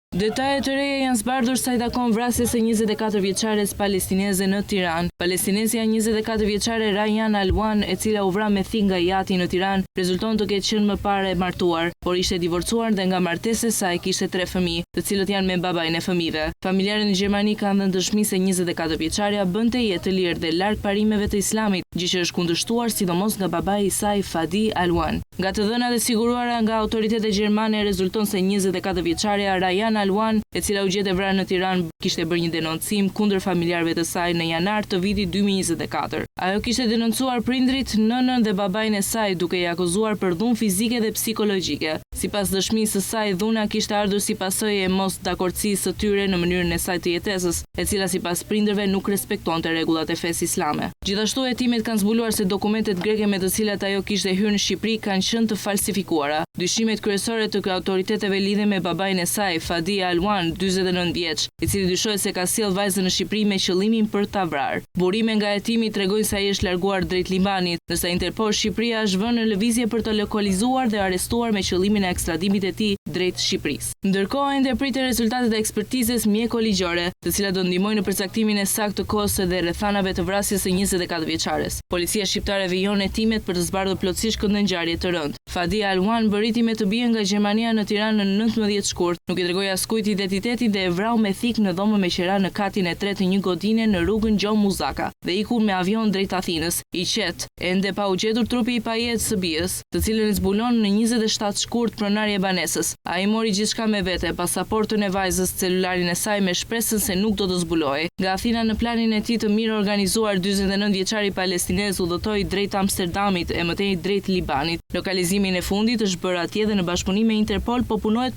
Detajet të reja janë zbardhur sa i takon vrasjes së 24 vjeçares palestineze në Tiranë. Palestinesja 24 vjeçare Rayan Alwan, e cila u vra me thik nga jati në Tiranë, rezulton të ketë qenë më parë e martuar, por ishte divorcuar dhe nga martesa e saj kishte 3 fëmijë, të cilët janë me babain e fëmijëve. Familjarët në Gjermani kanë dhënë dëshmi se 24 vjeçaria bënte jetë të lirë dhe larg parimeve të Islamit, gjë që është kundërshtuar sidomos nga babai i saj Fadi Alwan. Nga të dhënat e siguruara nga autoritetet gjermane rezulton se 24 vjeçaria Rayan Alwan, e cila u gjetë vrarë në Tiranë, kishte bërë një denoncim kundër familjarëve të saj në janar të vitit 2024. Ajo kishte denoncuar prindrit, nënën dhe babain e saj, duke i akuzuar për dhunë fizike dhe psikologjike. Sipas dëshmisë së saj, dhuna kishte ardhur si pasojë e mos dakordësisë së tyre në mënyrën e saj të jetesës, e cila sipas prindërve nuk respektonte rregullat e fesë islame. Gjithashtu hetimet kanë zbuluar se dokumentet greke me të cilat ajo kishte hyrë në Shqipëri kanë qenë të falsifikuara. Dyshimet kryesore të autoriteteve lidhen me babain e saj, Fadi Alwan, 49 vjeç, i cili dyshohet se ka sjellë vajzën në Shqipëri me qëllimin për ta vrarë. Burime nga hetimi tregojnë se ai është larguar drejt Libanit, ndërsa Interpol Shqipëria është vënë në lëvizje për të lokalizuar dhe arrestuar me qëllimin e ekstradimit të tij drejt Shqipërisë. Ndërkohë ende priten rezultatet e ekspertizës mjekoligjore, të cilat do ndihmojnë në përcaktimin e saktë të kohës dhe rrethanave të vrasjes së 24 vjeçares. Policia shqiptare vijon hetimet për të zbardhur plotësisht këtë ngjarje të rëndë. Fadi Alwan bëriti me të bie nga Gjermania në Tiranë në 19 shkurt, nuk i tregoi askujt identitetin dhe e vrau me thik në dhomën me qera në katin e 3 të një godine në rrugën Gjon Muzaka dhe iku me avion drejt Athinës. I qet, ende pa u gjetur trupi i pajetë së bijës, të cilën e zbulon në 27 shkurt pronari e banesës. Ai mori gjithçka me vete, pasaportën e vajzës, celularin e saj me shpresën se nuk do të zbulohej. Nga Athina në planin e tij të mirë organizuar, 49 vjeçari palestinez udhëtoi drejt Amsterdamit e mëtej drejt Libanit. Lokalizimin e fundit është bërë atje dhe në bashkëpunim me Interpol po punohet